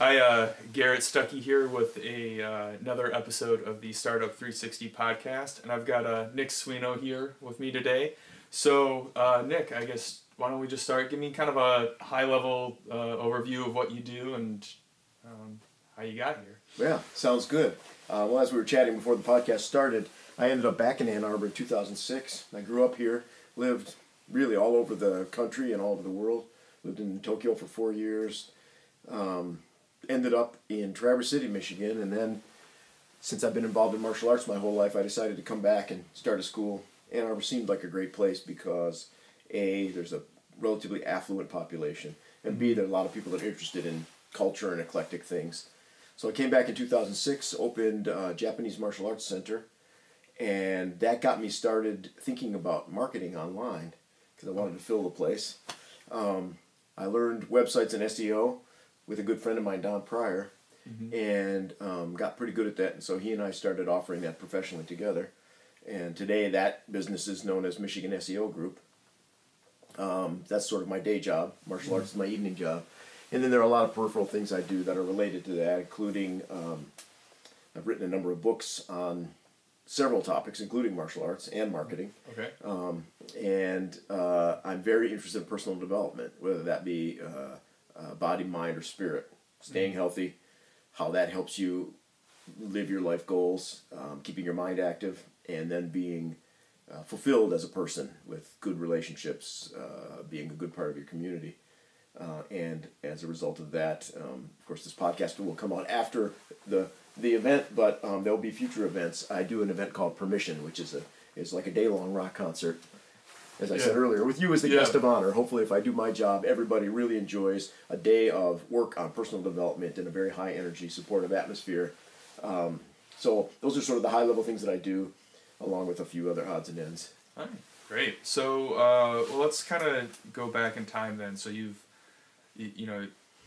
Hi, Garrett Stuckey here with another episode of the Startup 360 podcast, and I've got Nick Suino here with me today. So, Nick, I guess why don't we just start? Give me kind of a high-level overview of what you do and how you got here. Yeah, sounds good. Well, as we were chatting before the podcast started, I ended up back in Ann Arbor in 2006. I grew up here, lived really all over the country and all over the world. Lived in Tokyo for 4 years. Ended up in Traverse City, Michigan, and then since I've been involved in martial arts my whole life, I decided to come back and start a school. Ann Arbor seemed like a great place because A, there's a relatively affluent population, and B, there are a lot of people that are interested in culture and eclectic things. So I came back in 2006, opened a Japanese martial arts center, and that got me started thinking about marketing online because I wanted to fill the place. I learned websites and SEO with a good friend of mine, Don Pryor, and got pretty good at that. And so he and I started offering that professionally together. And today that business is known as Michigan SEO Group. That's sort of my day job. Martial arts is my evening job. And then there are a lot of peripheral things I do that are related to that, including I've written a number of books on several topics, including martial arts and marketing. Okay. And I'm very interested in personal development, whether that be body, mind, or spirit. Staying healthy, how that helps you live your life goals, keeping your mind active, and then being fulfilled as a person with good relationships, being a good part of your community. And as a result of that, of course, this podcast will come out after the event, but there'll be future events. I do an event called Permission, which is like a day-long rock concert, as I said earlier, with you as the guest of honor. Hopefully, if I do my job, everybody really enjoys a day of work on personal development in a very high-energy, supportive atmosphere. So those are sort of the high-level things that I do, along with a few other odds and ends. All right, great. So, well, let's kind of go back in time then. So you've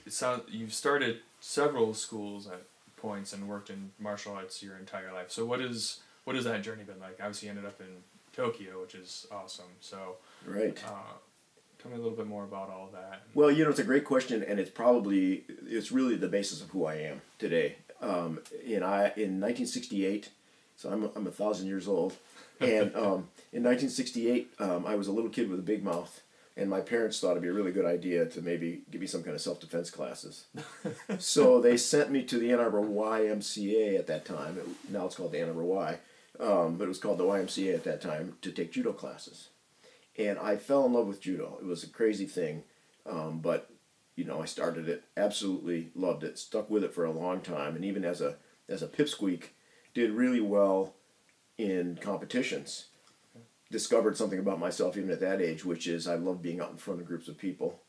started several schools at points and worked in martial arts your entire life. So what has that journey been like? Obviously, you ended up in Tokyo, which is awesome. So, right. Tell me a little bit more about all that. Well, it's a great question, and it's really the basis of who I am today. In 1968, so I'm 1,000 years old, and in 1968, I was a little kid with a big mouth. And my parents thought it'd be a really good idea to maybe give me some kind of self-defense classes. So they sent me to the Ann Arbor YMCA at that time. Now it's called the Ann Arbor Y. But it was called the YMCA at that time, to take judo classes. And I fell in love with judo. It was a crazy thing. But, I started it, absolutely loved it, stuck with it for a long time. And even as a pipsqueak, did really well in competitions. Discovered something about myself even at that age, which is I love being out in front of groups of people,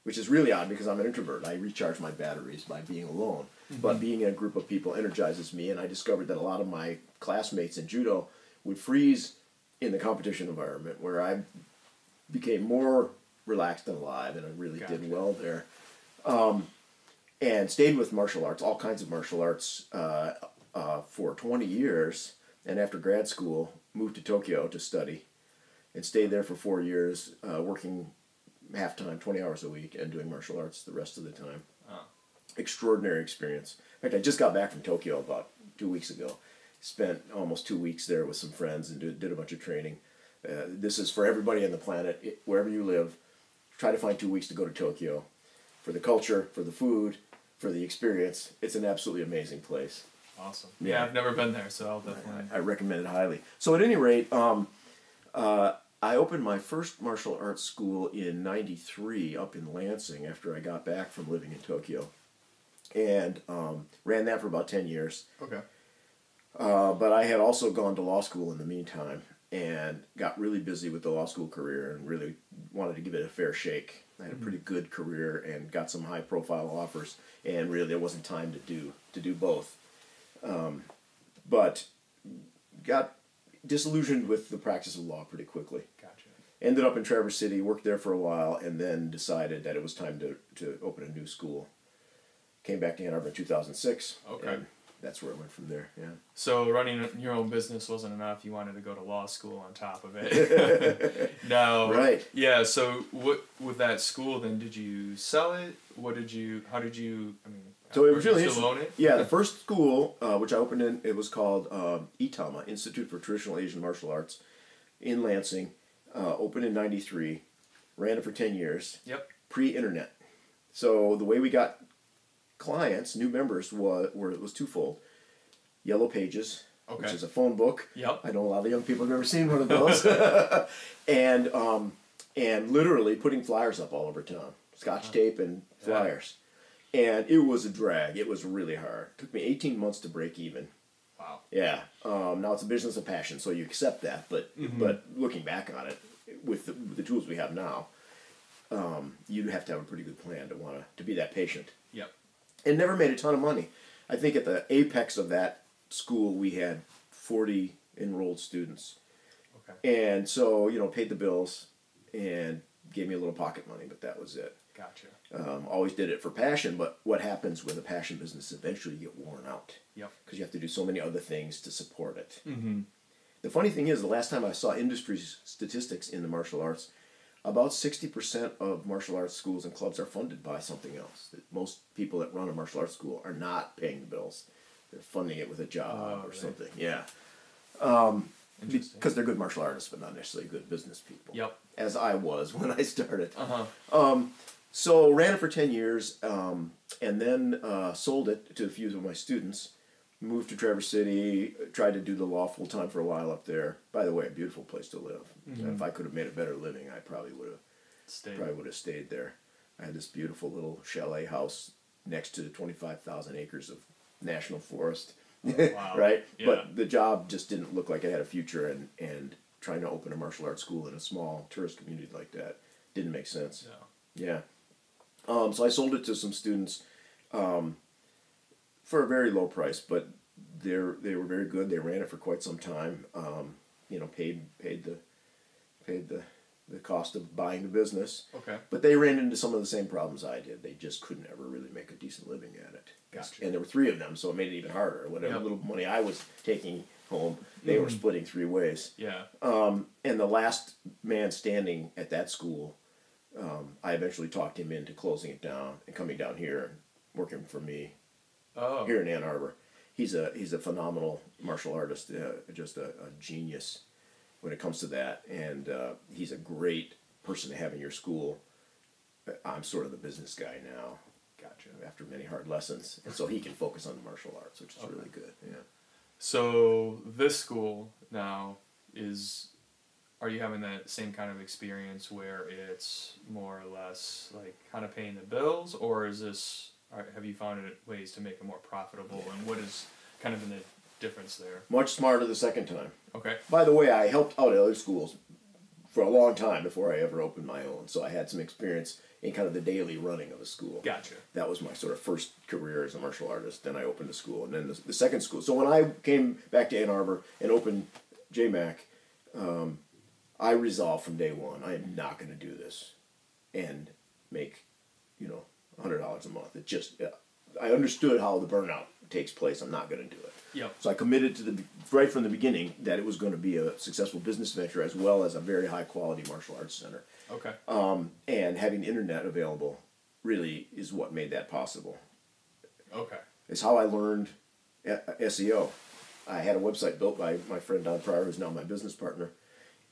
which is really odd because I'm an introvert. I recharge my batteries by being alone, but being in a group of people energizes me, and I discovered that a lot of my classmates in judo would freeze in the competition environment, where I became more relaxed and alive, and I really did well there. And stayed with martial arts, all kinds of martial arts, for 20 years, and after grad school, moved to Tokyo to study and stayed there for 4 years, working half-time, 20 hours a week, and doing martial arts the rest of the time. Oh. Extraordinary experience. In fact, I just got back from Tokyo about 2 weeks ago. Spent almost 2 weeks there with some friends and did a bunch of training. This is for everybody on the planet, wherever you live. Try to find 2 weeks to go to Tokyo. For the culture, for the food, for the experience. It's an absolutely amazing place. Awesome. Yeah, I've never been there, so I'll definitely... I recommend it highly. So at any rate, I opened my first martial arts school in '93 up in Lansing after I got back from living in Tokyo. And ran that for about 10 years. Okay. But I had also gone to law school in the meantime and got really busy with the law school career and really wanted to give it a fair shake. I had a pretty good career and got some high-profile offers, and really there wasn't time to do both. But got disillusioned with the practice of law pretty quickly. Gotcha. Ended up in Traverse City, worked there for a while, and then decided that it was time to open a new school. Came back to Ann Arbor in 2006. Okay. And that's where it went from there, yeah. So running your own business wasn't enough. You wanted to go to law school on top of it. Now, right. Yeah, so what with that school then, did you sell it? How did you, So it was You really still own it? Yeah, the first school, which I opened in, it was called ITAMA, Institute for Traditional Asian Martial Arts, in Lansing. Opened in '93, ran it for 10 years. Yep. Pre-internet. So the way we got clients, new members, was twofold. Yellow Pages, which is a phone book. Yep. I know a lot of young people have never seen one of those. and literally putting flyers up all over town, Scotch tape and flyers. And it was a drag. It was really hard. It took me 18 months to break even. Wow. Yeah. Now it's a business of passion, so you accept that. But looking back on it, with the tools we have now, you have to have a pretty good plan to be that patient. Yep. And never made a ton of money. I think at the apex of that school we had 40 enrolled students. Okay. And so, paid the bills and gave me a little pocket money, but that was it. Gotcha. Always did it for passion, but what happens with a passion business, eventually you get worn out. Yep. Because you have to do so many other things to support it. Mm-hmm. The funny thing is, the last time I saw industry statistics in the martial arts, about 60% of martial arts schools and clubs are funded by something else. Most people that run a martial arts school are not paying the bills. They're funding it with a job or something. Yeah. Because they're good martial artists, but not necessarily good business people. Yep. As I was when I started. Uh-huh. So ran it for 10 years, and then sold it to a few of my students. Moved to Traverse City, tried to do the law full time for a while up there. By the way, a beautiful place to live. And if I could have made a better living, I probably would have stayed there. I had this beautiful little chalet house next to 25,000 acres of national forest. Wow. Right? Yeah. But the job just didn't look like it had a future, and trying to open a martial arts school in a small tourist community like that didn't make sense. Yeah. So I sold it to some students for a very low price, but they were very good. They ran it for quite some time. Paid the cost of buying the business. Okay. But they ran into some of the same problems I did. They just couldn't ever really make a decent living at it. Gotcha. And there were 3 of them, so it made it even harder. Whatever little money I was taking home, they were splitting 3 ways. Yeah. And the last man standing at that school, I eventually talked him into closing it down and coming down here and working for me here in Ann Arbor. He's a phenomenal martial artist, just a genius when it comes to that, and he's a great person to have in your school. I'm sort of the business guy now. Gotcha. After many hard lessons, and so he can focus on the martial arts, which is really good. Yeah. So this school now are you having that same kind of experience where it's more or less like kind of paying the bills, or have you found ways to make it more profitable, and what is kind of the difference there? Much smarter the second time. Okay. By the way, I helped out at other schools for a long time before I ever opened my own, so I had some experience in kind of the daily running of a school. Gotcha. That was my sort of first career as a martial artist. Then I opened a school, and then the second school. So when I came back to Ann Arbor and opened JMAC, I resolved from day one, I am not going to do this and make, $100 a month. It just, I understood how the burnout takes place. I'm not going to do it. Yep. So I committed right from the beginning that it was going to be a successful business venture as well as a very high quality martial arts center. Okay. And having the internet available really is what made that possible. Okay. It's how I learned SEO. I had a website built by my friend Don Pryor, who's now my business partner.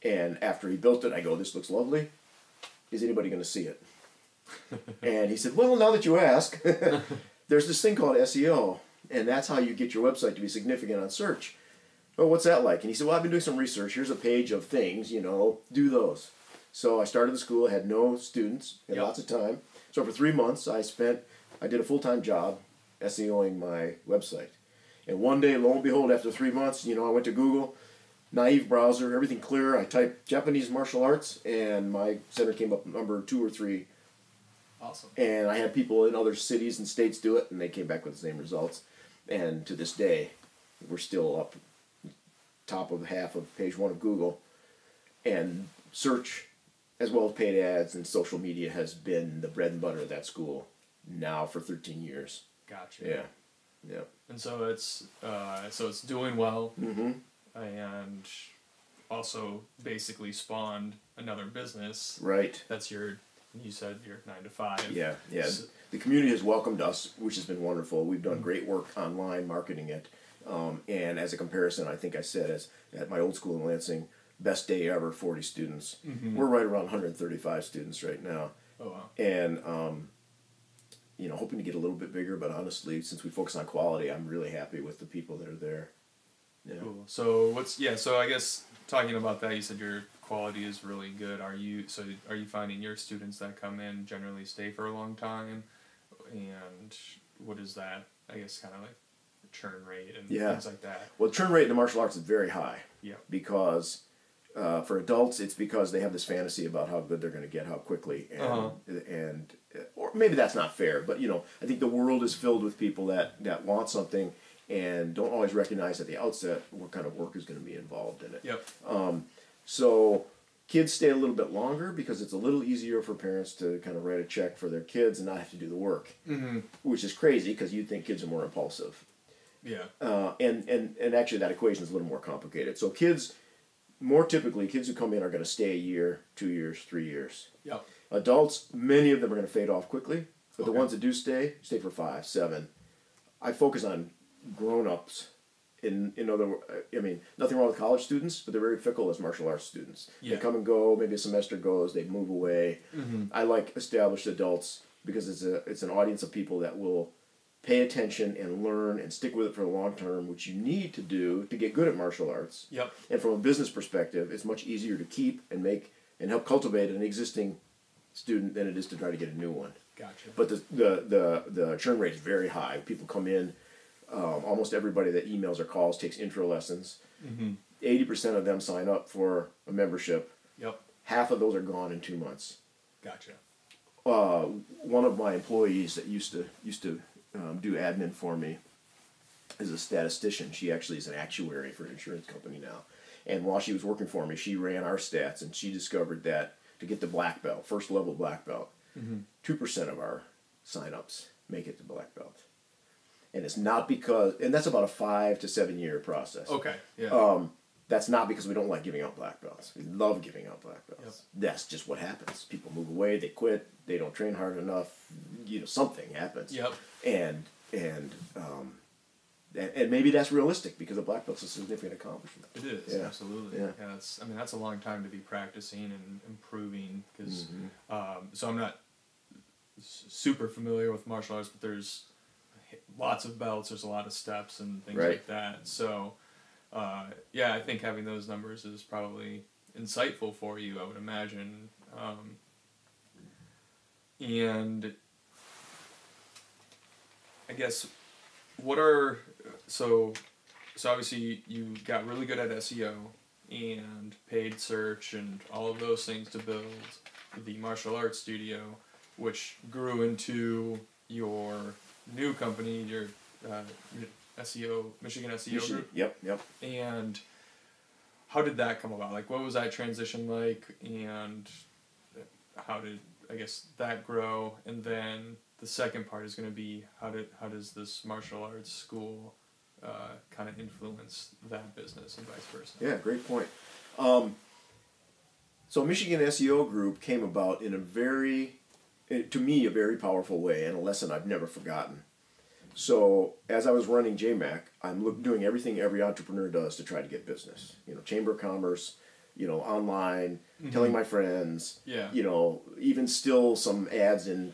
And after he built it, I go, "This looks lovely. Is anybody going to see it?" And he said, "Well, now that you ask, there's this thing called SEO, and that's how you get your website to be significant on search." "Well, what's that like?" And he said, "Well, I've been doing some research. Here's a page of things, do those." So I started the school, had no students, had lots of time. So for 3 months, I did a full-time job SEOing my website. And one day, lo and behold, after 3 months, I went to Google, naive browser, everything clear. I typed Japanese martial arts, and my center came up number 2 or 3. Awesome. And I had people in other cities and states do it, and they came back with the same results. And to this day, we're still up top of half of page 1 of Google. And search, as well as paid ads and social media, has been the bread and butter of that school now for 13 years. Gotcha. Yeah. And so it's doing well, Mm-hmm. and also basically spawned another business. Right. That's your you said you're 9 to 5. Yeah, yeah. So, the community has welcomed us, which has been wonderful. We've done great work online marketing it. And as a comparison, I think I said at my old school in Lansing, best day ever, 40 students. We're right around 135 students right now. oh wow. And, hoping to get a little bit bigger, but honestly, since we focus on quality, I'm really happy with the people that are there. Yeah. Cool. So so I guess talking about that, you said your quality is really good. Are you finding your students that come in generally stay for a long time? And what is that, I guess, kind of like churn rate and things like that? Well, the churn rate in the martial arts is very high. Yeah. Because for adults, it's because they have this fantasy about how good they're going to get, how quickly, and or maybe that's not fair, but I think the world is filled with people that want something and don't always recognize at the outset what kind of work is going to be involved in it. Yep. So kids stay a little bit longer because it's a little easier for parents to kind of write a check for their kids and not have to do the work, which is crazy because you'd think kids are more impulsive. Yeah. And actually that equation is a little more complicated. So more typically, kids who come in are going to stay a year, 2 years, 3 years. Yep. Adults, many of them are going to fade off quickly, but the ones that do stay for 5, 7. I focus on grown-ups. In other words, nothing wrong with college students, but they're very fickle as martial arts students. Yeah. They come and go, maybe a semester goes, they move away. I like established adults because it's an audience of people that will pay attention and learn and stick with it for the long term, which you need to do to get good at martial arts. Yep. And from a business perspective, it's much easier to keep and make and help cultivate an existing student than it is to try to get a new one. Gotcha. But the churn rate is very high. People come in, almost everybody that emails or calls takes intro lessons. 80% of them sign up for a membership. Yep. Half of those are gone in 2 months. Gotcha. One of my employees that used to do admin for me is a statistician. She actually is an actuary for an insurance company now. And while she was working for me, she ran our stats, and she discovered that to get the black belt, first level black belt, 2% of our sign-ups make it to black belt. And it's not because, and that's about a 5 to 7 year process. Okay. Yeah. That's not because we don't like giving out black belts. We love giving out black belts. Yep. That's just what happens. People move away, they quit, they don't train hard enough, something happens. Yep. And maybe that's realistic because a black belt's a significant accomplishment. It is, absolutely. Yeah. That's a long time to be practicing and improving because, so I'm not super familiar with martial arts, but there's lots of belts, there's a lot of steps and things like that. So, I think having those numbers is probably insightful for you, I would imagine. And I guess so obviously you got really good at SEO and paid search and all of those things to build the martial arts studio, which grew into your new company, your Michigan SEO Group. Yep. And how did that come about? Like, what was that transition like, and how did, I guess, that grow? And then the second part is going to be how does this martial arts school kind of influence that business and vice versa? Yeah, great point. So Michigan SEO Group came about in a very powerful way, and a lesson I've never forgotten. So as I was running JMAC, I'm doing everything every entrepreneur does to try to get business. Chamber of Commerce, online, telling my friends, even still some ads in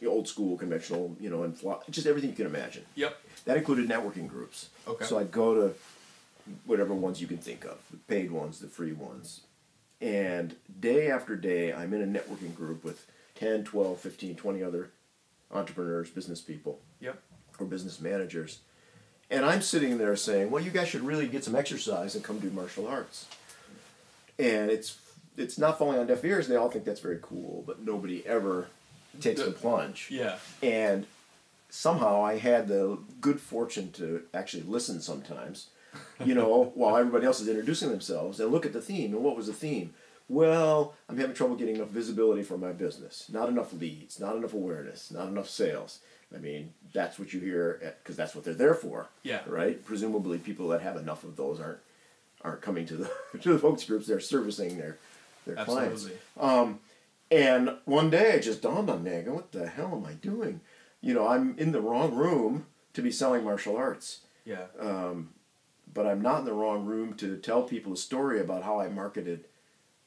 old school conventional, and just everything you can imagine. Yep. That included networking groups. Okay. So I'd go to whatever ones you can think of, the paid ones, the free ones. And day after day, I'm in a networking group with 10, 12, 15, 20 other entrepreneurs, business people. Yep. Or business managers. And I'm sitting there saying, well, you guys should really get some exercise and come do martial arts. And it's not falling on deaf ears, and they all think that's very cool, but nobody ever takes the plunge. Yeah. And somehow I had the good fortune to actually listen sometimes, while everybody else is introducing themselves, and look at the theme. And what was the theme? Well, I'm having trouble getting enough visibility for my business. Not enough leads, not enough awareness, not enough sales. That's what you hear, because that's what they're there for. Yeah. Right? Presumably people that have enough of those aren't coming to the focus groups. They're servicing their clients. And one day it just dawned on me, I go, what the hell am I doing? You know, I'm in the wrong room to be selling martial arts. Yeah. But I'm not in the wrong room to tell people a story about how I marketed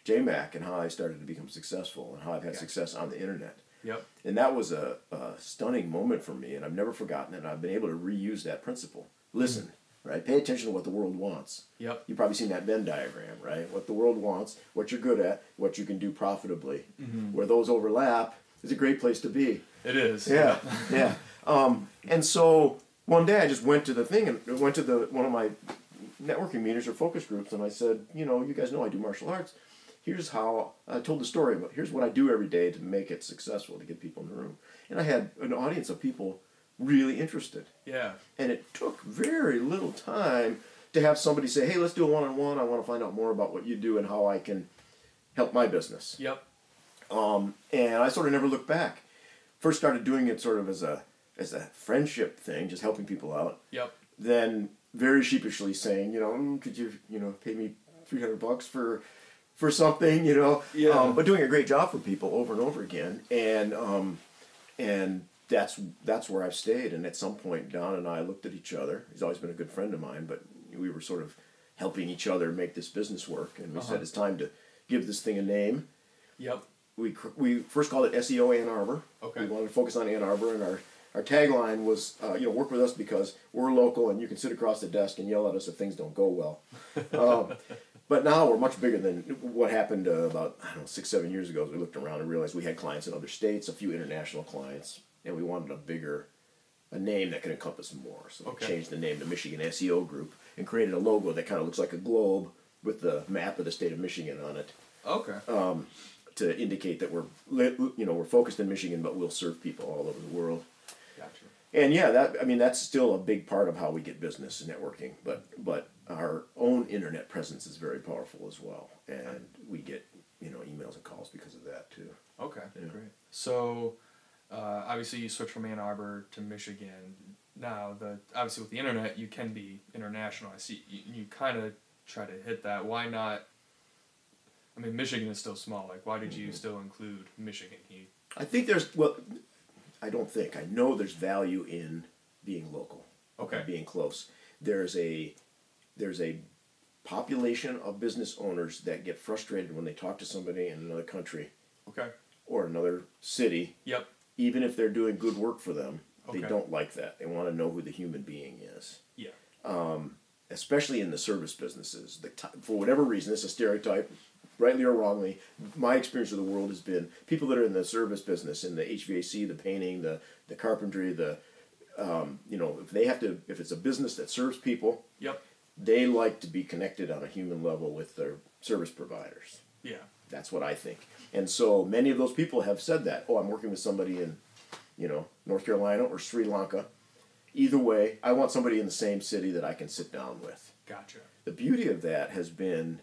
JMac and how I started to become successful and how I've had success on the internet. Yep. And that was a stunning moment for me, and I've never forgotten it. And I've been able to reuse that principle. Listen, right? Pay attention to what the world wants. Yep. You've probably seen that Venn diagram, right? What the world wants, what you're good at, what you can do profitably. Where those overlap is a great place to be. It is. Yeah, yeah. And so one day I just went to the thing and went to one of my networking meetings or focus groups, and I said, you know, you guys know I do martial arts. Here's how I told the story, but here's what I do every day to make it successful, to get people in the room. And I had an audience of people really interested. Yeah. And it took very little time to have somebody say, hey, let's do a one-on-one. I want to find out more about what you do and how I can help my business. Yep. And I sort of never looked back. First started doing it sort of as a friendship thing, just helping people out. Yep. Then very sheepishly saying, you know, could you, you know, pay me $300 for something, you know? Yeah. But doing a great job for people over and over again. And that's where I've stayed. And at some point, Don and I looked at each other. He's always been a good friend of mine, but we were sort of helping each other make this business work. And we said, it's time to give this thing a name. Yep. We first called it SEO Ann Arbor. Okay. We wanted to focus on Ann Arbor, and our tagline was, you know, work with us because we're local and you can sit across the desk and yell at us if things don't go well. But now we're much bigger than what happened about, I don't know, 6-7 years ago. As we looked around and realized we had clients in other states, a few international clients, and we wanted a name that could encompass more. So we changed the name to Michigan SEO Group and created a logo that kind of looks like a globe with the map of the state of Michigan on it. Okay. To indicate that we're focused in Michigan, but we'll serve people all over the world. Gotcha. And yeah, that's still a big part of how we get business and networking. But our own internet presence is very powerful as well, and we get emails and calls because of that too. Okay, great. So obviously you switched from Ann Arbor to Michigan. Now, obviously with the internet, you can be international. I see you kind of try to hit that. Why not? I mean, Michigan is still small. Like, why did you still include Michigan? I think I know there's value in being local. Okay. Being close. There's a population of business owners that get frustrated when they talk to somebody in another country. Okay. Or another city. Yep. Even if they're doing good work for them, okay. They don't like that. They want to know who the human being is. Yeah. Especially in the service businesses. For whatever reason, it's a stereotype, rightly or wrongly. My experience of the world has been people that are in the service business, in the HVAC, the painting, the carpentry, if it's a business that serves people, yep. They like to be connected on a human level with their service providers. Yeah. That's what I think. And so many of those people have said that. Oh, I'm working with somebody in, North Carolina or Sri Lanka. Either way, I want somebody in the same city that I can sit down with. Gotcha. The beauty of that has been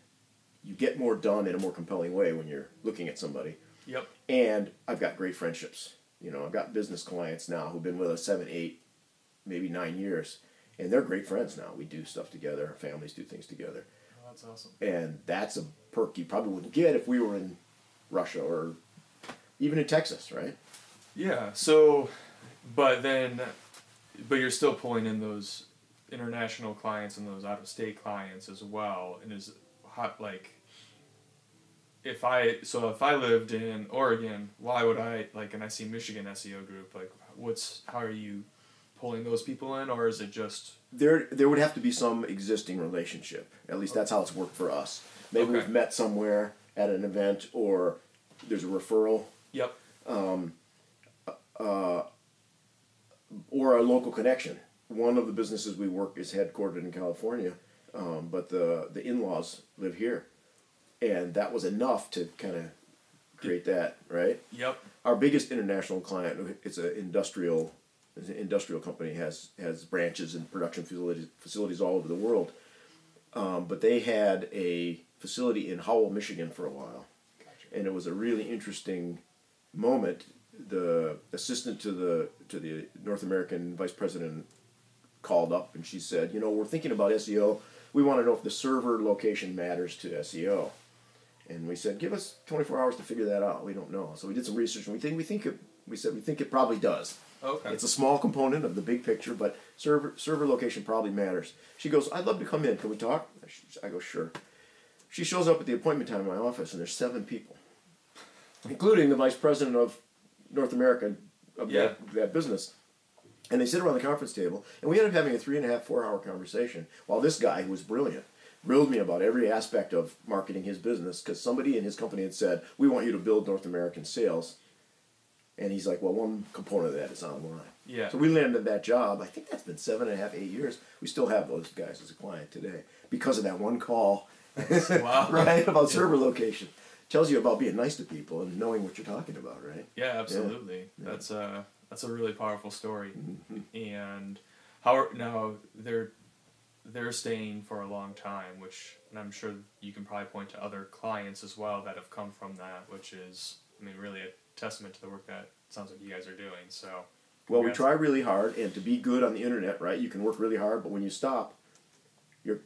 you get more done in a more compelling way when you're looking at somebody. Yep. And I've got great friendships. I've got business clients now who've been with us 7, 8, maybe 9 years. And they're great friends now. We do stuff together. Our families do things together. Oh, that's awesome. And that's a perk you probably wouldn't get if we were in Russia or even in Texas, right? Yeah. So, but you're still pulling in those international clients and those out-of-state clients as well. And is hot if I lived in Oregon, why would I and I see Michigan SEO Group, how are you pulling those people in, or is it just there would have to be some existing relationship. At least that's how it's worked for us. Maybe we've met somewhere at an event, or there's a referral. Yep. Or a local connection. One of the businesses we work is headquartered in California, but the in-laws live here, and that was enough to kind of create that, right? Yep. Our biggest international client, it's an industrial company, has branches and production facilities all over the world, but they had a facility in Howell, Michigan for a while. Gotcha. And it was a really interesting moment. The assistant to the North American vice president called up and she said, we're thinking about SEO. We want to know if the server location matters to SEO. And we said, give us 24 hours to figure that out. We don't know. So we did some research, and we think it probably does. Okay. It's a small component of the big picture, but server location probably matters. She goes, I'd love to come in. Can we talk? I go, sure. She shows up at the appointment time in my office, and there's 7 people, including the vice president of North America of that business. And they sit around the conference table, and we ended up having a 3.5, 4-hour conversation while this guy, who was brilliant, grilled me about every aspect of marketing his business, because somebody in his company had said, we want you to build North American sales. And he's like, well, one component of that is online. Yeah. So we landed that job. I think that's been 7.5, 8 years. We still have those guys as a client today because of that one call. Wow. Right? About server location. Tells you about being nice to people and knowing what you're talking about, right? Yeah, absolutely. Yeah. That's a really powerful story. Mm-hmm. And now they're staying for a long time, which, and I'm sure you can probably point to other clients as well that have come from that, which is, I mean, really a testament to the work that it sounds like you guys are doing. So, well, we try really hard, and to be good on the internet, right? You can work really hard, but when you stop, your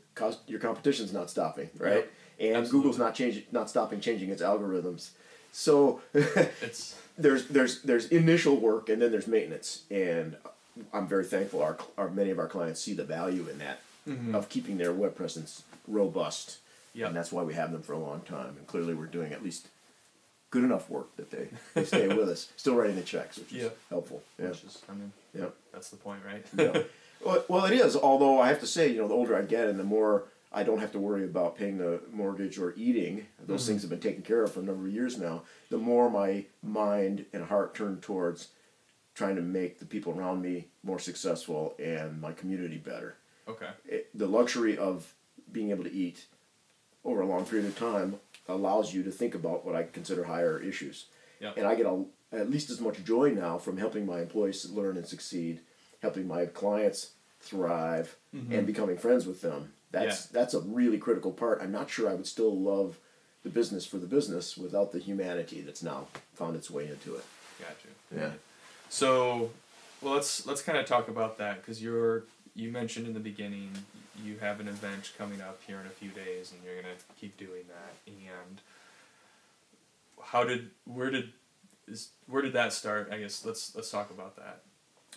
competition's not stopping, right? Yep. And absolutely. Google's not stopping changing its algorithms. So there's initial work, and then there's maintenance, and I'm very thankful many of our clients see the value in that, of keeping their web presence robust. Yep. And that's why we have them for a long time. And clearly we're doing at least good enough work that they stay with us, still writing the checks, which is helpful. Yeah. Which is, I mean, that's the point, right? Yeah. Well, it is, although I have to say, the older I get and the more I don't have to worry about paying the mortgage or eating, those things have been taken care of for a number of years now, the more my mind and heart turn towards trying to make the people around me more successful and my community better. Okay. The luxury of being able to eat over a long period of time allows you to think about what I consider higher issues. Yep. And I get at least as much joy now from helping my employees learn and succeed, helping my clients thrive, and becoming friends with them. That's a really critical part. I'm not sure I would still love the business for the business without the humanity that's now found its way into it. Gotcha. Yeah. So, well, let's kind of talk about that, because you mentioned in the beginning you have an event coming up here in a few days, and you're gonna keep doing that. And where did that start? I guess let's talk about that.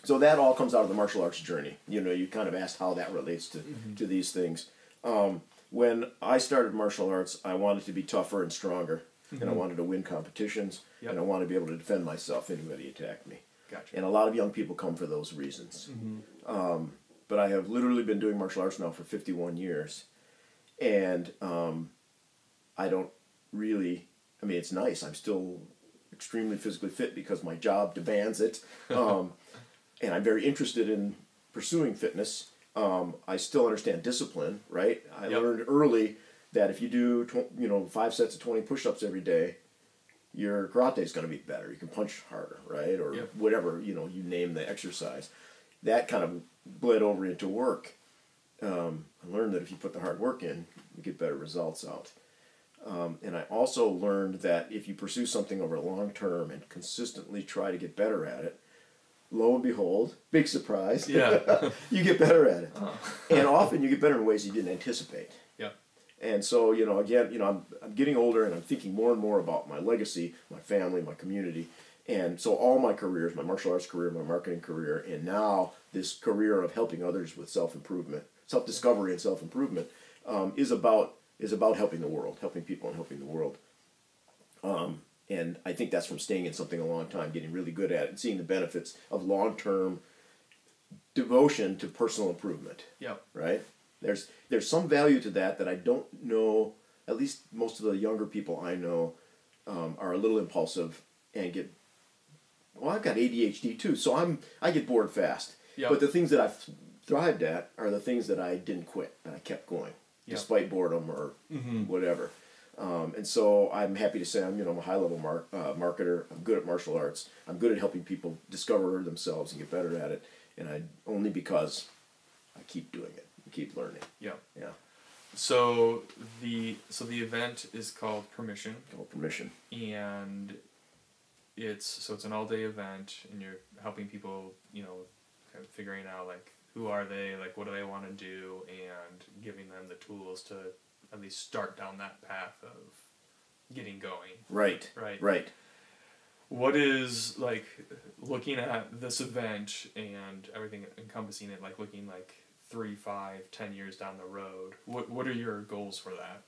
So that all comes out of the martial arts journey. You kind of asked how that relates to these things. When I started martial arts, I wanted to be tougher and stronger, and I wanted to win competitions, and I wanted to be able to defend myself if anybody attacked me. Gotcha. And a lot of young people come for those reasons. But I have literally been doing martial arts now for 51 years, and I don't really, I mean, it's nice. I'm still extremely physically fit because my job demands it. And I'm very interested in pursuing fitness. I still understand discipline, right? I learned early that if you do 5 sets of 20 push-ups every day, your karate is going to be better. You can punch harder, right? Or whatever, you name the exercise. That kind of bled over into work. I learned that if you put the hard work in, you get better results out. And I also learned that if you pursue something over a long term and consistently try to get better at it, lo and behold, big surprise, you get better at it. And often you get better in ways you didn't anticipate. Yep. And so, again, I'm getting older, and I'm thinking more and more about my legacy, my family, my community. And so all my careers, my martial arts career, my marketing career, and now this career of helping others with self-improvement, self-discovery and self-improvement, is about helping the world, helping people and helping the world. And I think that's from staying in something a long time, getting really good at it, and seeing the benefits of long-term devotion to personal improvement. Yep. Right? There's some value to that I don't know, at least most of the younger people I know are a little impulsive and I've got ADHD too, so I get bored fast. Yep. But the things that I've thrived at are the things that I didn't quit, and I kept going, despite boredom or whatever. And so I'm happy to say I'm a high-level marketer. I'm good at martial arts. I'm good at helping people discover themselves and get better at it, and only because I keep doing it, I keep learning. Yeah. Yeah. So the event is called Permission. Called Permission. And it's an all-day event, and you're helping people, kind of figuring out like who are they, like what do they want to do, and giving them the tools to at least start down that path getting going. Right. Right. Right. What is, like, looking at this event and everything encompassing it, like looking like 3, 5, 10 years down the road, what are your goals for that?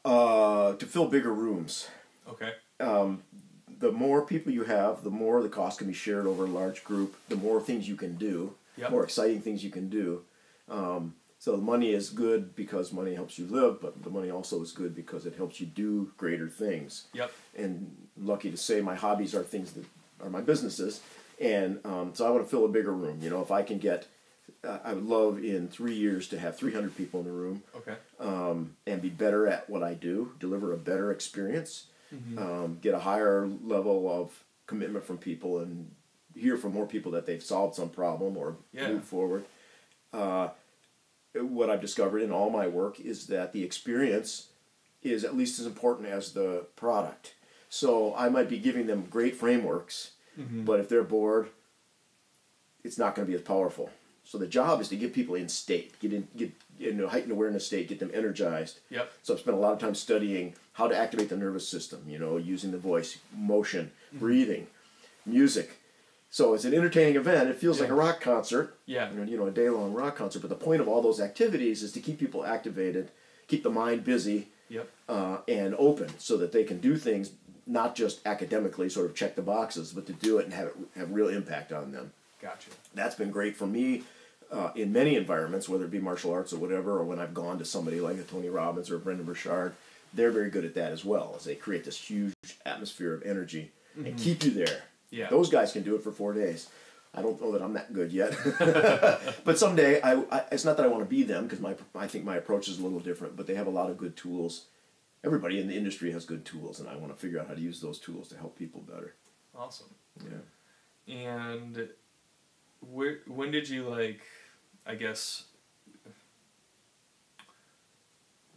To fill bigger rooms. Okay. The more people you have, the more the cost can be shared over a large group, the more things you can do, Yep. more exciting things you can do. So the money is good because money helps you live, but the money also is good because it helps you do greater things. Yep. And lucky to say my hobbies are things that are my businesses. And so I want to fill a bigger room. You know, if I can get, I would love in 3 years to have 300 people in the room. Okay. And be better at what I do, deliver a better experience, get a higher level of commitment from people, and hear from more people that they've solved some problem or moved forward. What I've discovered in all my work is that the experience is at least as important as the product. So I might be giving them great frameworks, but if they're bored, it's not going to be as powerful. So the job is to get people in state, get in a heightened awareness state, get them energized. Yep. So I've spent a lot of time studying how to activate the nervous system, you know, using the voice, motion, breathing, music. So it's an entertaining event. It feels like a rock concert, you know, a day-long rock concert. But the point of all those activities is to keep people activated, keep the mind busy, and open so that they can do things, not just academically sort of check the boxes, but to do it and have real impact on them. Gotcha. That's been great for me in many environments, whether it be martial arts or whatever, or when I've gone to somebody like a Tony Robbins or a Brendan Burchard. They're very good at that as well, as they create this huge atmosphere of energy and keep you there. Yeah. Those guys can do it for 4 days. I don't know that I'm that good yet. But someday, it's not that I want to be them, because I think my approach is a little different, but they have a lot of good tools. Everybody in the industry has good tools, and I want to figure out how to use those tools to help people better. Awesome. Yeah. And when did you, like, I guess,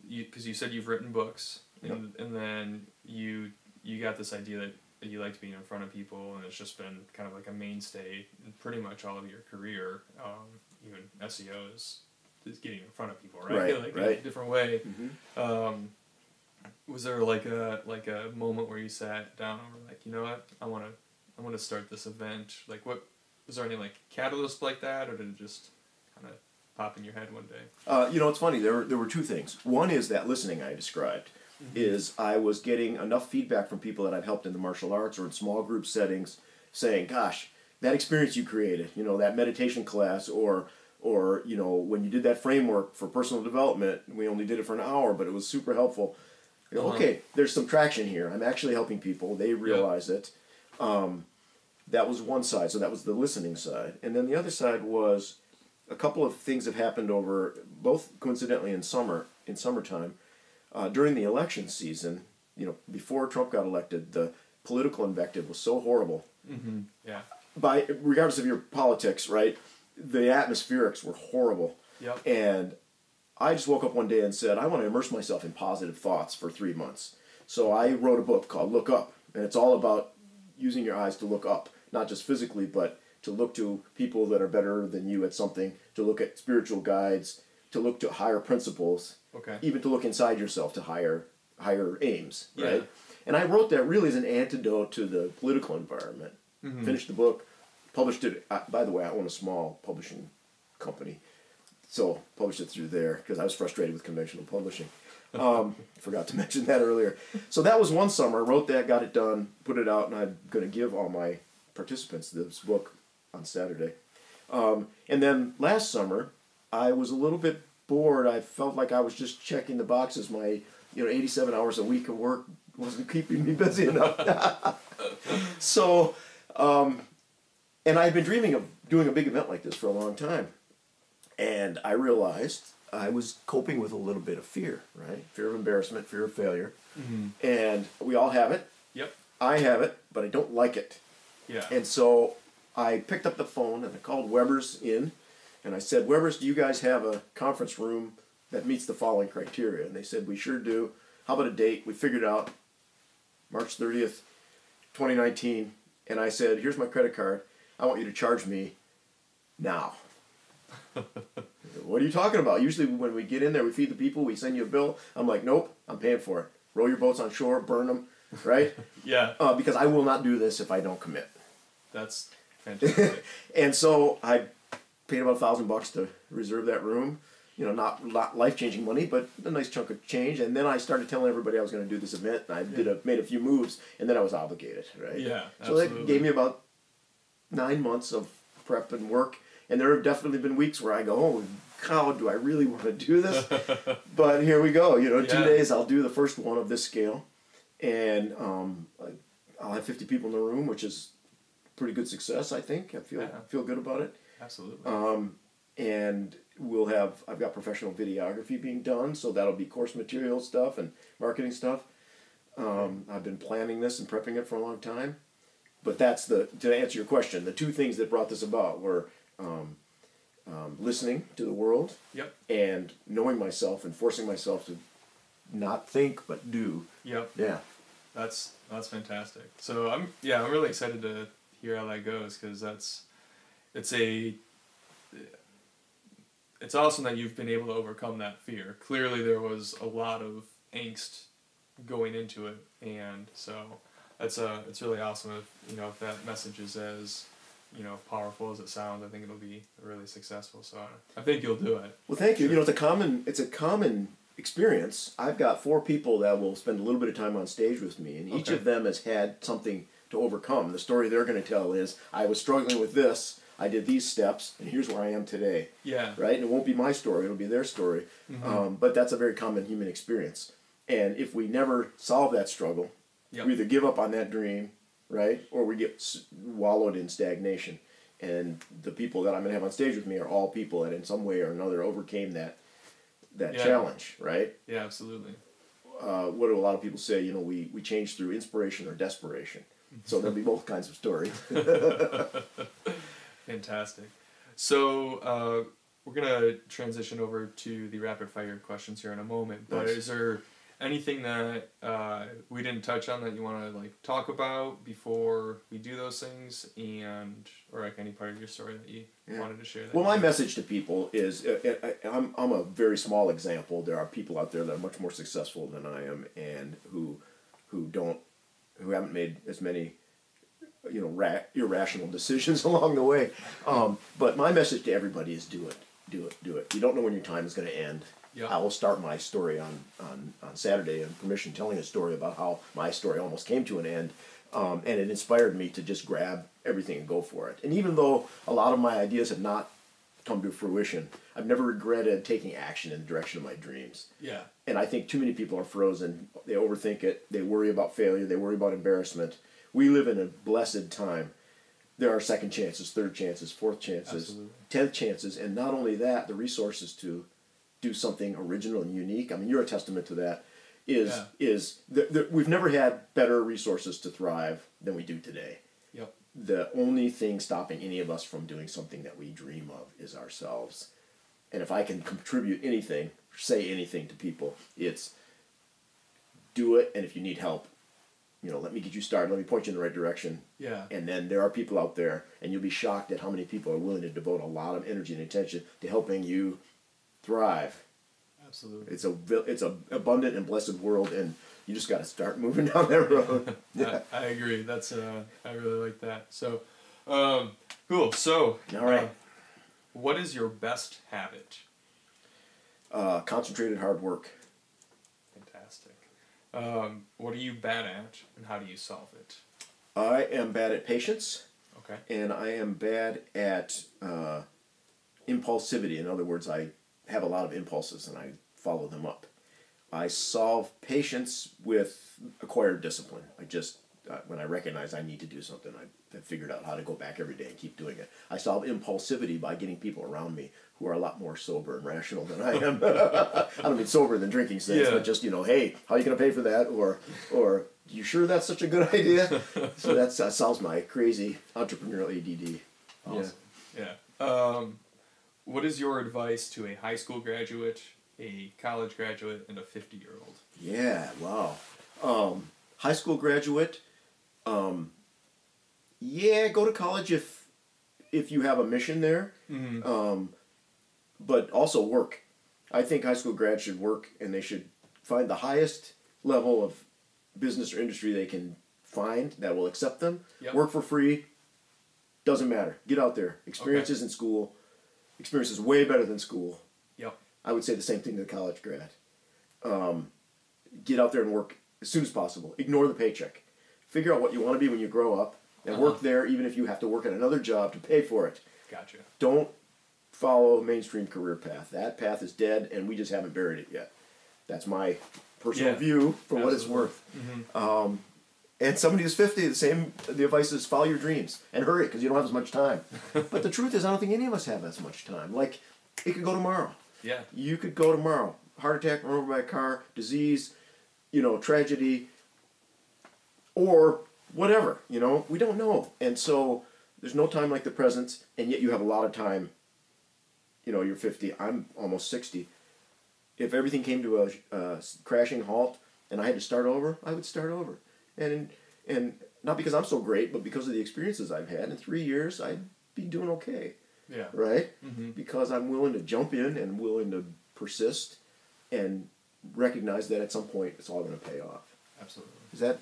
because you said you've written books, and then you got this idea that you liked being in front of people, and it's just been kind of like a mainstay in pretty much all of your career. Even SEO is getting in front of people, right? Like in a different way. Was there like a moment where you sat down and were like, you know what, I want to start this event? Like, what was there any like catalyst like that, or did it just kind of pop in your head one day? You know, it's funny. There were two things. One is that listening I described. Is I was getting enough feedback from people that I've helped in the martial arts or in small group settings, saying, "Gosh, that experience you created, you know, that meditation class, or you know, when you did that framework for personal development, we only did it for an hour, but it was super helpful." You know, okay, there's some traction here. I'm actually helping people. They realize it. That was one side. So that was the listening side, and then the other side was a couple of things have happened over both coincidentally in summertime. During the election season, you know, before Trump got elected, the political invective was so horrible. Yeah. Regardless of your politics, right? The atmospherics were horrible. Yep. And I just woke up one day and said, I want to immerse myself in positive thoughts for 3 months. So I wrote a book called Look Up. And it's all about using your eyes to look up, not just physically, but to look to people that are better than you at something, to look at spiritual guides, to look to higher principles. Okay. Even to look inside yourself to higher aims, right? Yeah. And I wrote that really as an antidote to the political environment. Finished the book, published it. By the way, I own a small publishing company, so published it through there because I was frustrated with conventional publishing. Forgot to mention that earlier. So that was one summer. I wrote that, got it done, put it out, and I'm going to give all my participants this book on Saturday. And then last summer, I was a little bit bored. I felt like I was just checking the boxes. My 87 hours a week of work wasn't keeping me busy enough. So, and I'd been dreaming of doing a big event like this for a long time. And I realized I was coping with a little bit of fear, right? Fear of embarrassment, fear of failure. And we all have it. Yep. I have it, but I don't like it. Yeah. And so I picked up the phone and I called Weber's in. And I said, Weber's, do you guys have a conference room that meets the following criteria? And they said, we sure do. How about a date? We figured out March 30th, 2019. And I said, here's my credit card. I want you to charge me now. what are you talking about? Usually when we get in there, we feed the people, we send you a bill. I'm like, nope, I'm paying for it. Row your boats on shore, burn them, right? Yeah. Because I will not do this if I don't commit. That's fantastic. And so I paid about $1,000 to reserve that room. You know, not life-changing money, but a nice chunk of change. And then I started telling everybody I was going to do this event, and I made a few moves, and then I was obligated, right? Yeah, so absolutely. that gave me about 9 months of prep and work. And there have definitely been weeks where I go, oh, God, do I really want to do this? But here we go. You know, 2 days I'll do the first one of this scale. And I'll have 50 people in the room, which is pretty good success, I think. I feel good about it. Absolutely. And I've got professional videography being done, so that'll be course material stuff and marketing stuff. I've been planning this and prepping it for a long time. But to answer your question, the two things that brought this about were listening to the world, yep, and knowing myself and forcing myself to not think but do. Yep. Yeah. That's fantastic. So I'm really excited to hear how that goes, because it's awesome that you've been able to overcome that fear. Clearly there was a lot of angst going into it, and so it's really awesome if that message is as powerful as it sounds. I think it'll be really successful. So I think you'll do it. Well, thank you. Sure. It's a common experience. I've got 4 people that will spend a little bit of time on stage with me, and each of them has had something to overcome. The story they're going to tell is, I was struggling with this, I did these steps, and here's where I am today. Yeah. Right? And it won't be my story, it'll be their story. Mm-hmm. But that's a very common human experience. And if we never solve that struggle, we either give up on that dream, right, or we get wallowed in stagnation. And the people that I'm going to have on stage with me are all people that in some way or another overcame that challenge, right? Yeah, absolutely. What do a lot of people say? We change through inspiration or desperation. So there'll be both kinds of stories. Fantastic. So we're going to transition over to the rapid fire questions here in a moment. But is there anything that we didn't touch on that you want to talk about before we do those things, or any part of your story that you wanted to share? Well, my message to people is, I'm a very small example. There are people out there that are much more successful than I am, and who haven't made as many irrational decisions along the way. But my message to everybody is do it. You don't know when your time is going to end. Yep. I will start my story on Saturday on permission, telling a story about how my story almost came to an end. And it inspired me to just grab everything and go for it. And even though a lot of my ideas have not come to fruition, I've never regretted taking action in the direction of my dreams. Yeah. And I think too many people are frozen. They overthink it. They worry about failure. They worry about embarrassment. We live in a blessed time. There are second chances, third chances, fourth chances, Absolutely. 10th chances, and not only that, the resources to do something original and unique. I mean, you're a testament to that. We've never had better resources to thrive than we do today. Yep. The only thing stopping any of us from doing something that we dream of is ourselves. And if I can contribute anything, say anything to people, it's do it, and if you need help, let me get you started, let me point you in the right direction. Yeah. And then there are people out there, and you'll be shocked at how many people are willing to devote a lot of energy and attention to helping you thrive. Absolutely. It's a abundant and blessed world, and you just got to start moving down that road. Yeah. I agree. That's I really like that. So, cool. So, all right. What is your best habit? Concentrated hard work. Fantastic. What are you bad at, and how do you solve it? I am bad at patience. Okay. And I am bad at impulsivity. In other words, I have a lot of impulses and I follow them up. I solve patience with acquired discipline. When I recognize I need to do something, I've figured out how to go back every day and keep doing it. I solve impulsivity by getting people around me who are a lot more sober and rational than I am. I don't mean sober than drinking sense, but just, hey, how are you going to pay for that? Or you sure that's such a good idea? So that solves my crazy entrepreneurial ADD. Awesome. Yeah. What is your advice to a high school graduate, a college graduate, and a 50-year-old? Yeah, wow. High school graduate, go to college if you have a mission there. Mm-hmm. but also work. I think high school grads should work, and they should find the highest level of business or industry they can find that will accept them. Yep. Work for free. Doesn't matter. Get out there. Experience is in school. Experience is way better than school. Yep. I would say the same thing to the college grad. Get out there and work as soon as possible. Ignore the paycheck. Figure out what you want to be when you grow up, and work there even if you have to work at another job to pay for it. Gotcha. Don't follow a mainstream career path. That path is dead, and we just haven't buried it yet. That's my personal view for what it's worth. Mm-hmm. And somebody who's 50, the advice is follow your dreams and hurry because you don't have as much time. But the truth is, I don't think any of us have as much time. Like, it could go tomorrow. Yeah. You could go tomorrow. Heart attack, run over by a car, disease, tragedy, or whatever, we don't know. And so there's no time like the present, and yet you have a lot of time. You're 50, I'm almost 60. If everything came to a crashing halt and I had to start over, I would start over. And not because I'm so great, but because of the experiences I've had. In 3 years, I'd be doing okay. Yeah. Right? Mm-hmm. Because I'm willing to jump in and willing to persist and recognize that at some point it's all going to pay off. Absolutely. Is that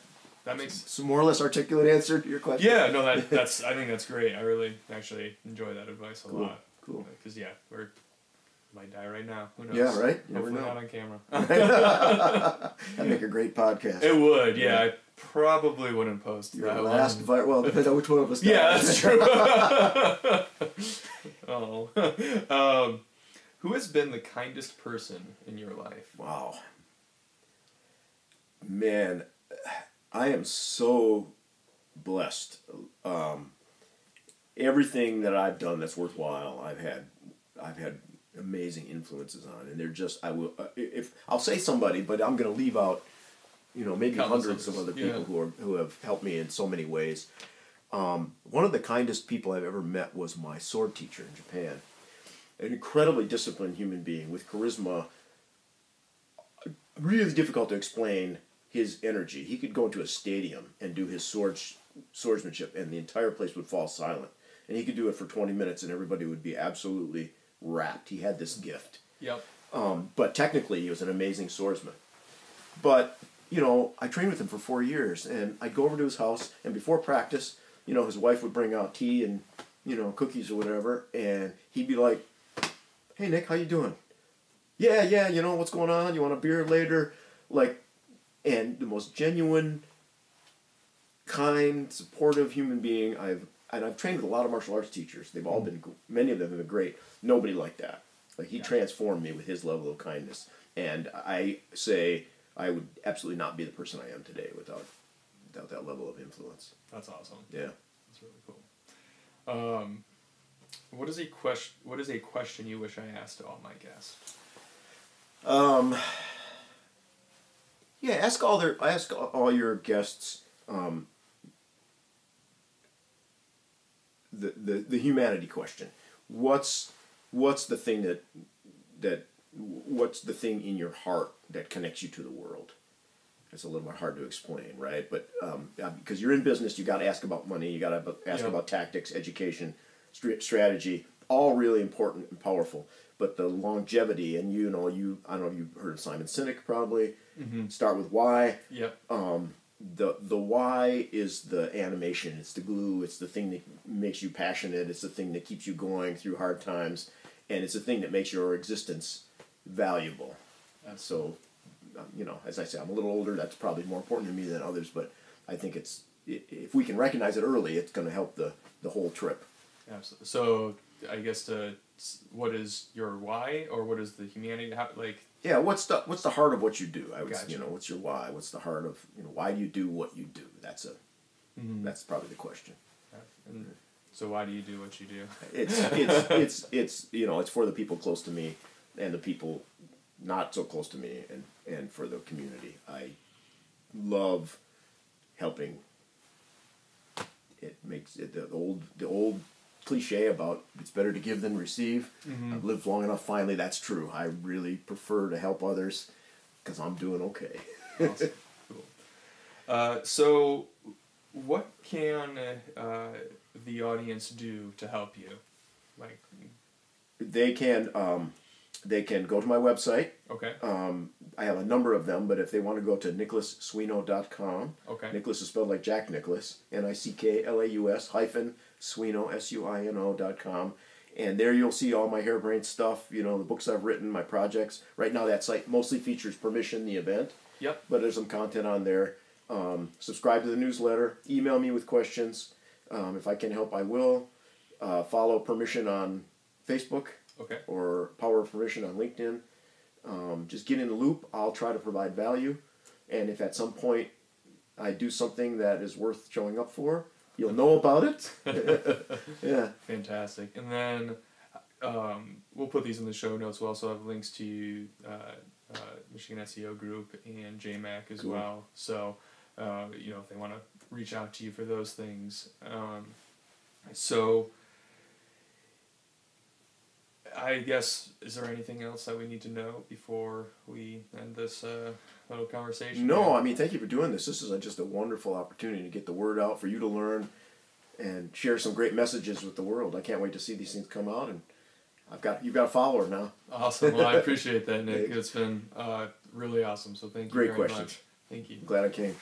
makes some more or less articulate answer to your question? Yeah, no, that's I think that's great. I really actually enjoy that advice a lot. Cool. Because we might die right now. Who knows? Yeah, right? Hopefully not on camera. That'd make a great podcast. It would, yeah. I probably wouldn't post your that last one. Well, depends on which one of us dies. Yeah, that's true. Oh. Who has been the kindest person in your life? Wow. Man, I am so blessed. Everything that I've done that's worthwhile, I've had amazing influences on, and they're just I'll say somebody, but I'm going to leave out, maybe hundreds of other people who have helped me in so many ways. One of the kindest people I've ever met was my sword teacher in Japan. An incredibly disciplined human being with charisma. Really difficult to explain his energy. He could go into a stadium and do his swordsmanship, and the entire place would fall silent. And he could do it for 20 minutes, and everybody would be absolutely rapt. He had this gift. Yep. But technically, he was an amazing swordsman. But, I trained with him for 4 years, and I'd go over to his house, and before practice, his wife would bring out tea and, cookies or whatever, and he'd be like, "Hey, Nick, how you doing?" Yeah, what's going on? You want a beer later? And the most genuine, kind, supportive human being I've trained with a lot of martial arts teachers. They've all been, many of them have been great. Nobody like that. He transformed me with his level of kindness. And I say I would absolutely not be the person I am today without that level of influence. That's awesome. Yeah. That's really cool. What is a question you wish I asked to all my guests? Ask all your guests the humanity question. What's the thing what's the thing in your heart that connects you to the world? It's a little bit hard to explain, right? But because you're in business, you got to ask about money, you got to ask about tactics, education, strategy, all really important and powerful. But the longevity, and I don't know if you've heard of Simon Sinek, probably. Mm-hmm. Start with why. Yep. The why is the animation. It's the glue. It's the thing that makes you passionate. It's the thing that keeps you going through hard times, and it's the thing that makes your existence valuable. And so, as I say, I'm a little older. That's probably more important to me than others. But I think if we can recognize it early, it's going to help the whole trip. Absolutely. So I guess what is your why, or what is the humanity? Yeah, what's the heart of what you do? What's your why? What's the heart of why do you do what you do? That's probably the question. And so why do you do what you do? It's for the people close to me and the people not so close to me, and for the community. I love helping. It makes it the old cliche about it's better to give than receive. Mm-hmm. I've lived long enough. Finally, that's true. I really prefer to help others because I'm doing okay. Awesome. Cool. So, what can the audience do to help you? They can go to my website. Okay. I have a number of them, but if they want to go to nicholassuino.com, Okay. Nicholas is spelled like Jack Nicholas, Nicklaus Suino Suino.com, and there you'll see all my harebrained stuff. You know, the books I've written, my projects. Right now, that site mostly features Permission, the event. Yep. But there's some content on there. Subscribe to the newsletter. Email me with questions. If I can help, I will. Follow Permission on Facebook. Okay. Or Power of Permission on LinkedIn. Just get in the loop. I'll try to provide value. And if at some point I do something that is worth showing up for, you'll know about it. Yeah. Fantastic. And then we'll put these in the show notes. We'll also have links to Michigan SEO Group and JMAC as well. So, if they want to reach out to you for those things. So, I guess, is there anything else that we need to know before we end this little conversation? No, I mean, thank you for doing this. This is just a wonderful opportunity to get the word out, for you to learn and share some great messages with the world. I can't wait to see these things come out, and you've got a follower now. Awesome. Well, I appreciate that, Nick. It's been really awesome, so thank you Great very questions. much. Thank you. Glad I came.